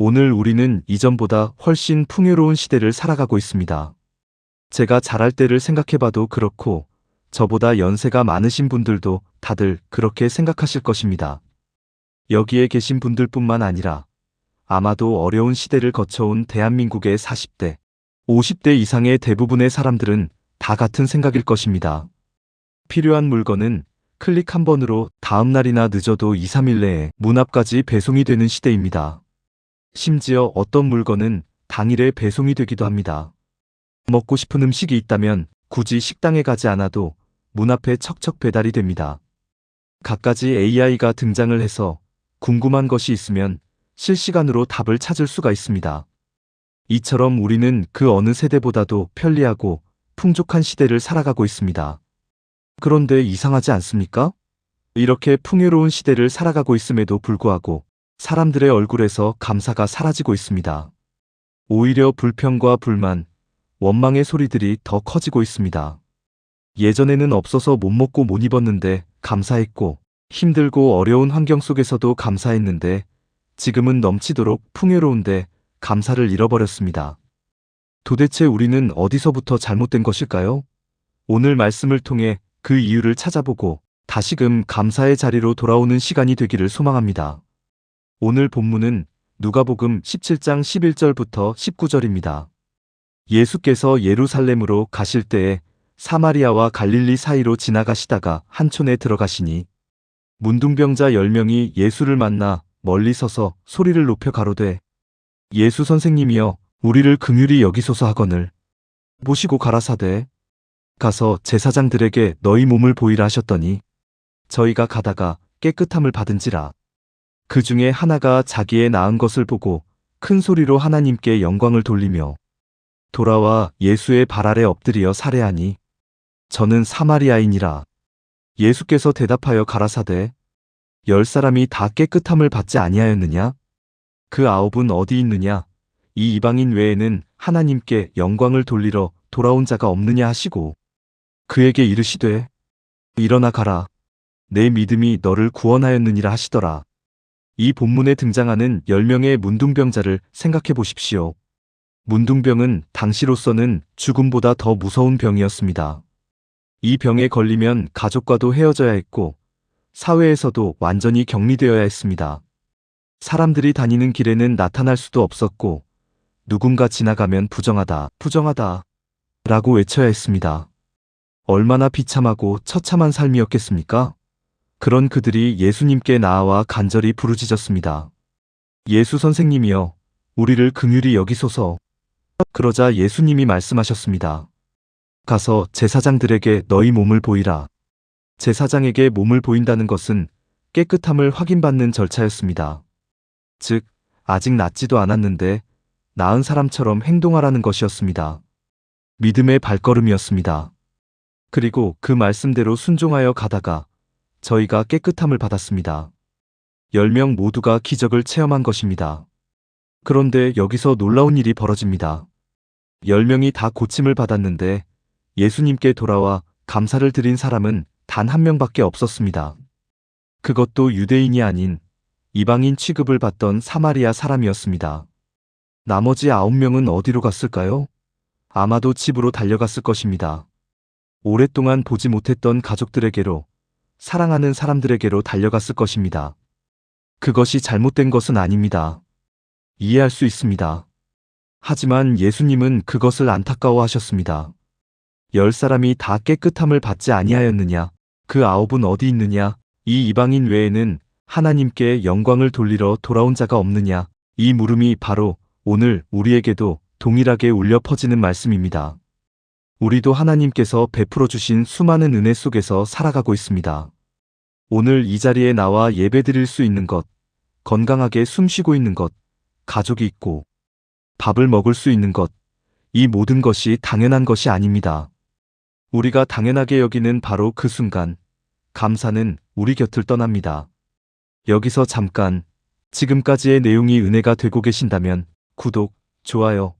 오늘 우리는 이전보다 훨씬 풍요로운 시대를 살아가고 있습니다. 제가 자랄 때를 생각해봐도 그렇고 저보다 연세가 많으신 분들도 다들 그렇게 생각하실 것입니다. 여기에 계신 분들뿐만 아니라 아마도 어려운 시대를 거쳐온 대한민국의 40대, 50대 이상의 대부분의 사람들은 다 같은 생각일 것입니다. 필요한 물건은 클릭 한 번으로 다음 날이나 늦어도 2, 3일 내에 문 앞까지 배송이 되는 시대입니다. 심지어 어떤 물건은 당일에 배송이 되기도 합니다. 먹고 싶은 음식이 있다면 굳이 식당에 가지 않아도 문 앞에 척척 배달이 됩니다. 갖가지 AI가 등장을 해서 궁금한 것이 있으면 실시간으로 답을 찾을 수가 있습니다. 이처럼 우리는 그 어느 세대보다도 편리하고 풍족한 시대를 살아가고 있습니다. 그런데 이상하지 않습니까? 이렇게 풍요로운 시대를 살아가고 있음에도 불구하고 사람들의 얼굴에서 감사가 사라지고 있습니다. 오히려 불평과 불만, 원망의 소리들이 더 커지고 있습니다. 예전에는 없어서 못 먹고 못 입었는데 감사했고, 힘들고 어려운 환경 속에서도 감사했는데 지금은 넘치도록 풍요로운데 감사를 잃어버렸습니다. 도대체 우리는 어디서부터 잘못된 것일까요? 오늘 말씀을 통해 그 이유를 찾아보고 다시금 감사의 자리로 돌아오는 시간이 되기를 소망합니다. 오늘 본문은 누가복음 17장 11절부터 19절입니다. 예수께서 예루살렘으로 가실 때에 사마리아와 갈릴리 사이로 지나가시다가 한촌에 들어가시니 문둥병자 10명이 예수를 만나 멀리 서서 소리를 높여 가로되 예수 선생님이여 우리를 긍휼히 여기소서 하거늘 보시고 가라사대 가서 제사장들에게 너희 몸을 보이라 하셨더니 저희가 가다가 깨끗함을 받은지라. 그 중에 하나가 자기의 나은 것을 보고 큰 소리로 하나님께 영광을 돌리며 돌아와 예수의 발 아래 엎드려 살해하니 저는 사마리아인이라. 예수께서 대답하여 가라사대 10사람이 다 깨끗함을 받지 아니하였느냐? 그 9은 어디 있느냐? 이 이방인 외에는 하나님께 영광을 돌리러 돌아온 자가 없느냐 하시고 그에게 이르시되 일어나 가라. 내 믿음이 너를 구원하였느니라 하시더라. 이 본문에 등장하는 10명의 문둥병자를 생각해 보십시오. 문둥병은 당시로서는 죽음보다 더 무서운 병이었습니다. 이 병에 걸리면 가족과도 헤어져야 했고 사회에서도 완전히 격리되어야 했습니다. 사람들이 다니는 길에는 나타날 수도 없었고 누군가 지나가면 부정하다, 부정하다 라고 외쳐야 했습니다. 얼마나 비참하고 처참한 삶이었겠습니까? 그런 그들이 예수님께 나아와 간절히 부르짖었습니다. 예수 선생님이여 우리를 긍휼히 여기소서. 그러자 예수님이 말씀하셨습니다. 가서 제사장들에게 너희 몸을 보이라. 제사장에게 몸을 보인다는 것은 깨끗함을 확인받는 절차였습니다. 즉 아직 낫지도 않았는데 나은 사람처럼 행동하라는 것이었습니다. 믿음의 발걸음이었습니다. 그리고 그 말씀대로 순종하여 가다가 저희가 깨끗함을 받았습니다. 10명 모두가 기적을 체험한 것입니다. 그런데 여기서 놀라운 일이 벌어집니다. 10명이 다 고침을 받았는데 예수님께 돌아와 감사를 드린 사람은 단 한 명밖에 없었습니다. 그것도 유대인이 아닌 이방인 취급을 받던 사마리아 사람이었습니다. 나머지 9명은 어디로 갔을까요? 아마도 집으로 달려갔을 것입니다. 오랫동안 보지 못했던 가족들에게로, 사랑하는 사람들에게로 달려갔을 것입니다. 그것이 잘못된 것은 아닙니다. 이해할 수 있습니다. 하지만 예수님은 그것을 안타까워하셨습니다. 10사람이 다 깨끗함을 받지 아니하였느냐? 그 9은 어디 있느냐? 이 이방인 외에는 하나님께 영광을 돌리러 돌아온 자가 없느냐? 이 물음이 바로 오늘 우리에게도 동일하게 울려 퍼지는 말씀입니다. 우리도 하나님께서 베풀어 주신 수많은 은혜 속에서 살아가고 있습니다. 오늘 이 자리에 나와 예배드릴 수 있는 것, 건강하게 숨쉬고 있는 것, 가족이 있고 밥을 먹을 수 있는 것, 이 모든 것이 당연한 것이 아닙니다. 우리가 당연하게 여기는 바로 그 순간, 감사는 우리 곁을 떠납니다. 여기서 잠깐, 지금까지의 내용이 은혜가 되고 계신다면 구독, 좋아요,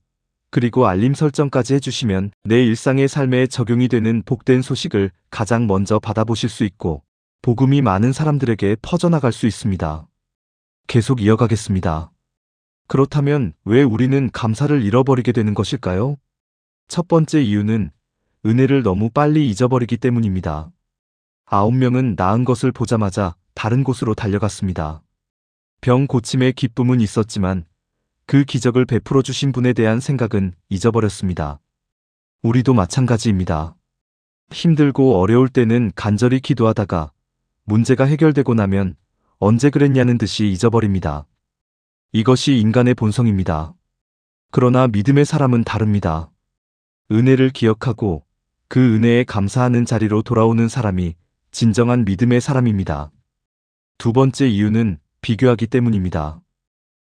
그리고 알림 설정까지 해주시면 내 일상의 삶에 적용이 되는 복된 소식을 가장 먼저 받아보실 수 있고 복음이 많은 사람들에게 퍼져나갈 수 있습니다. 계속 이어가겠습니다. 그렇다면 왜 우리는 감사를 잃어버리게 되는 것일까요? 첫 번째 이유는 은혜를 너무 빨리 잊어버리기 때문입니다. 9명은 나은 것을 보자마자 다른 곳으로 달려갔습니다. 병 고침의 기쁨은 있었지만 그 기적을 베풀어 주신 분에 대한 생각은 잊어버렸습니다. 우리도 마찬가지입니다. 힘들고 어려울 때는 간절히 기도하다가 문제가 해결되고 나면 언제 그랬냐는 듯이 잊어버립니다. 이것이 인간의 본성입니다. 그러나 믿음의 사람은 다릅니다. 은혜를 기억하고 그 은혜에 감사하는 자리로 돌아오는 사람이 진정한 믿음의 사람입니다. 두 번째 이유는 비교하기 때문입니다.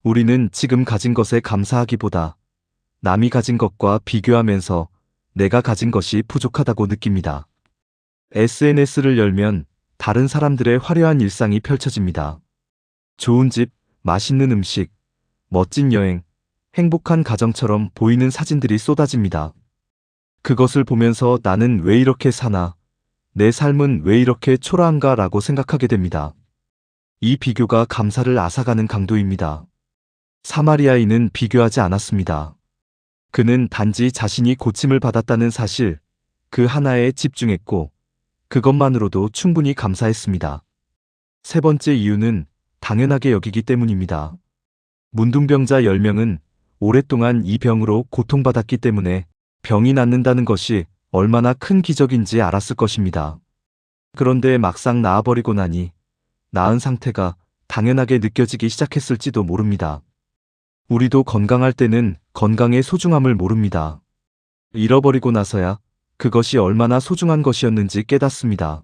우리는 지금 가진 것에 감사하기보다 남이 가진 것과 비교하면서 내가 가진 것이 부족하다고 느낍니다. SNS를 열면 다른 사람들의 화려한 일상이 펼쳐집니다. 좋은 집, 맛있는 음식, 멋진 여행, 행복한 가정처럼 보이는 사진들이 쏟아집니다. 그것을 보면서 나는 왜 이렇게 사나, 내 삶은 왜 이렇게 초라한가 라고 생각하게 됩니다. 이 비교가 감사를 앗아가는 강도입니다. 사마리아인은 비교하지 않았습니다. 그는 단지 자신이 고침을 받았다는 사실, 그 하나에 집중했고 그것만으로도 충분히 감사했습니다. 세 번째 이유는 당연하게 여기기 때문입니다. 문둥병자 10명은 오랫동안 이 병으로 고통받았기 때문에 병이 낫는다는 것이 얼마나 큰 기적인지 알았을 것입니다. 그런데 막상 나아버리고 나니 나은 상태가 당연하게 느껴지기 시작했을지도 모릅니다. 우리도 건강할 때는 건강의 소중함을 모릅니다. 잃어버리고 나서야 그것이 얼마나 소중한 것이었는지 깨닫습니다.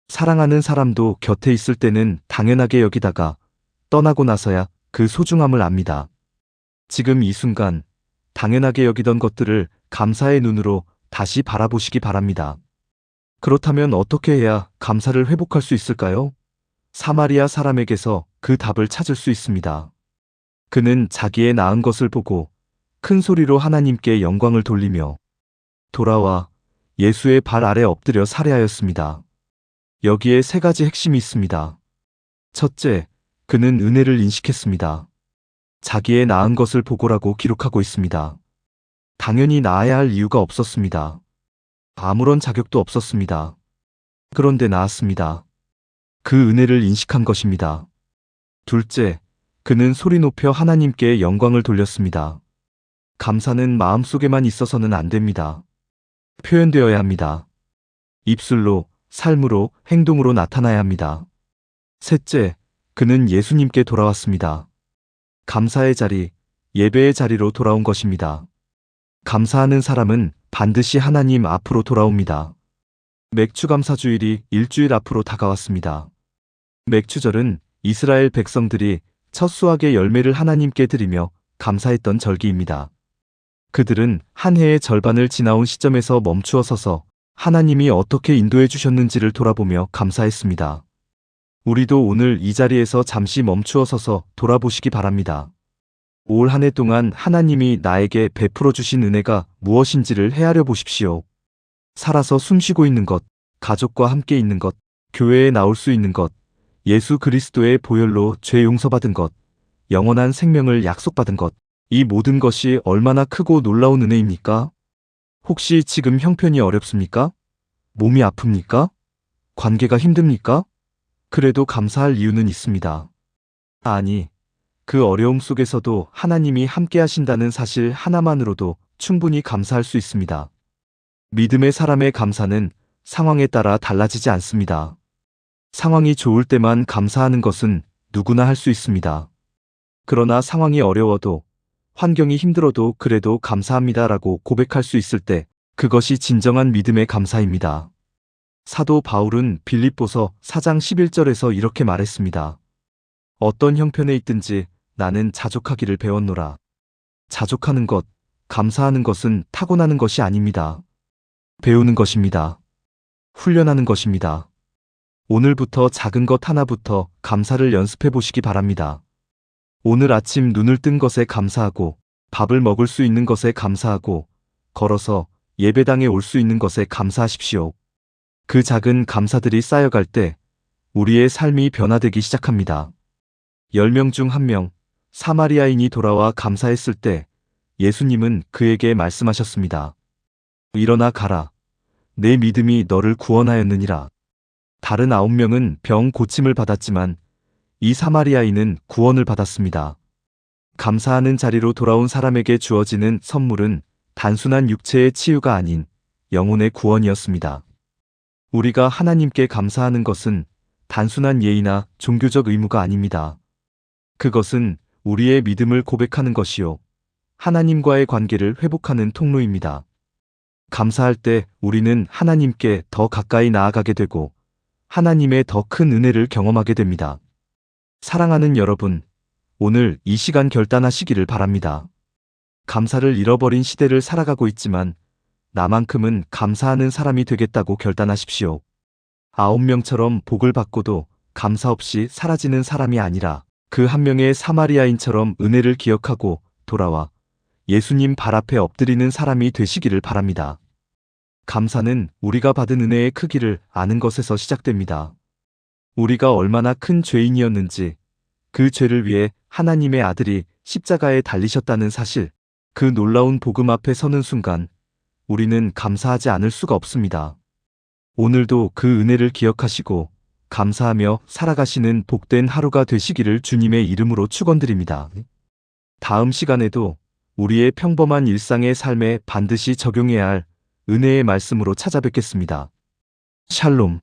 사랑하는 사람도 곁에 있을 때는 당연하게 여기다가 떠나고 나서야 그 소중함을 압니다. 지금 이 순간 당연하게 여기던 것들을 감사의 눈으로 다시 바라보시기 바랍니다. 그렇다면 어떻게 해야 감사를 회복할 수 있을까요? 사마리아 사람에게서 그 답을 찾을 수 있습니다. 그는 자기의 나은 것을 보고 큰 소리로 하나님께 영광을 돌리며 돌아와 예수의 발 아래 엎드려 살해하였습니다. 여기에 세 가지 핵심이 있습니다. 첫째, 그는 은혜를 인식했습니다. 자기의 나은 것을 보고라고 기록하고 있습니다. 당연히 나아야 할 이유가 없었습니다. 아무런 자격도 없었습니다. 그런데 나았습니다. 그 은혜를 인식한 것입니다. 둘째, 그는 소리 높여 하나님께 영광을 돌렸습니다. 감사는 마음속에만 있어서는 안 됩니다. 표현되어야 합니다. 입술로, 삶으로, 행동으로 나타나야 합니다. 셋째, 그는 예수님께 돌아왔습니다. 감사의 자리, 예배의 자리로 돌아온 것입니다. 감사하는 사람은 반드시 하나님 앞으로 돌아옵니다. 맥추감사주일이 일주일 앞으로 다가왔습니다. 맥추절은 이스라엘 백성들이 첫 수확의 열매를 하나님께 드리며 감사했던 절기입니다. 그들은 한 해의 절반을 지나온 시점에서 멈추어 서서 하나님이 어떻게 인도해 주셨는지를 돌아보며 감사했습니다. 우리도 오늘 이 자리에서 잠시 멈추어 서서 돌아보시기 바랍니다. 올 한 해 동안 하나님이 나에게 베풀어 주신 은혜가 무엇인지를 헤아려 보십시오. 살아서 숨쉬고 있는 것, 가족과 함께 있는 것, 교회에 나올 수 있는 것, 예수 그리스도의 보혈로 죄 용서받은 것, 영원한 생명을 약속받은 것, 이 모든 것이 얼마나 크고 놀라운 은혜입니까? 혹시 지금 형편이 어렵습니까? 몸이 아픕니까? 관계가 힘듭니까? 그래도 감사할 이유는 있습니다. 아니, 그 어려움 속에서도 하나님이 함께 하신다는 사실 하나만으로도 충분히 감사할 수 있습니다. 믿음의 사람의 감사는 상황에 따라 달라지지 않습니다. 상황이 좋을 때만 감사하는 것은 누구나 할 수 있습니다. 그러나 상황이 어려워도 환경이 힘들어도 그래도 감사합니다라고 고백할 수 있을 때 그것이 진정한 믿음의 감사입니다. 사도 바울은 빌립보서 4장 11절에서 이렇게 말했습니다. 어떤 형편에 있든지 나는 자족하기를 배웠노라. 자족하는 것, 감사하는 것은 타고나는 것이 아닙니다. 배우는 것입니다. 훈련하는 것입니다. 오늘부터 작은 것 하나부터 감사를 연습해 보시기 바랍니다. 오늘 아침 눈을 뜬 것에 감사하고, 밥을 먹을 수 있는 것에 감사하고, 걸어서 예배당에 올 수 있는 것에 감사하십시오. 그 작은 감사들이 쌓여갈 때 우리의 삶이 변화되기 시작합니다. 10명 중 1명, 사마리아인이 돌아와 감사했을 때 예수님은 그에게 말씀하셨습니다. 일어나 가라. 내 믿음이 너를 구원하였느니라. 다른 9명은 병 고침을 받았지만 이 사마리아인은 구원을 받았습니다. 감사하는 자리로 돌아온 사람에게 주어지는 선물은 단순한 육체의 치유가 아닌 영혼의 구원이었습니다. 우리가 하나님께 감사하는 것은 단순한 예의나 종교적 의무가 아닙니다. 그것은 우리의 믿음을 고백하는 것이요, 하나님과의 관계를 회복하는 통로입니다. 감사할 때 우리는 하나님께 더 가까이 나아가게 되고 하나님의 더 큰 은혜를 경험하게 됩니다. 사랑하는 여러분, 오늘 이 시간 결단하시기를 바랍니다. 감사를 잃어버린 시대를 살아가고 있지만 나만큼은 감사하는 사람이 되겠다고 결단하십시오. 9명처럼 복을 받고도 감사 없이 사라지는 사람이 아니라 그 한 명의 사마리아인처럼 은혜를 기억하고 돌아와 예수님 발 앞에 엎드리는 사람이 되시기를 바랍니다. 감사는 우리가 받은 은혜의 크기를 아는 것에서 시작됩니다. 우리가 얼마나 큰 죄인이었는지, 그 죄를 위해 하나님의 아들이 십자가에 달리셨다는 사실, 그 놀라운 복음 앞에 서는 순간 우리는 감사하지 않을 수가 없습니다. 오늘도 그 은혜를 기억하시고 감사하며 살아가시는 복된 하루가 되시기를 주님의 이름으로 축원드립니다. 다음 시간에도 우리의 평범한 일상의 삶에 반드시 적용해야 할 은혜의 말씀으로 찾아뵙겠습니다. 샬롬.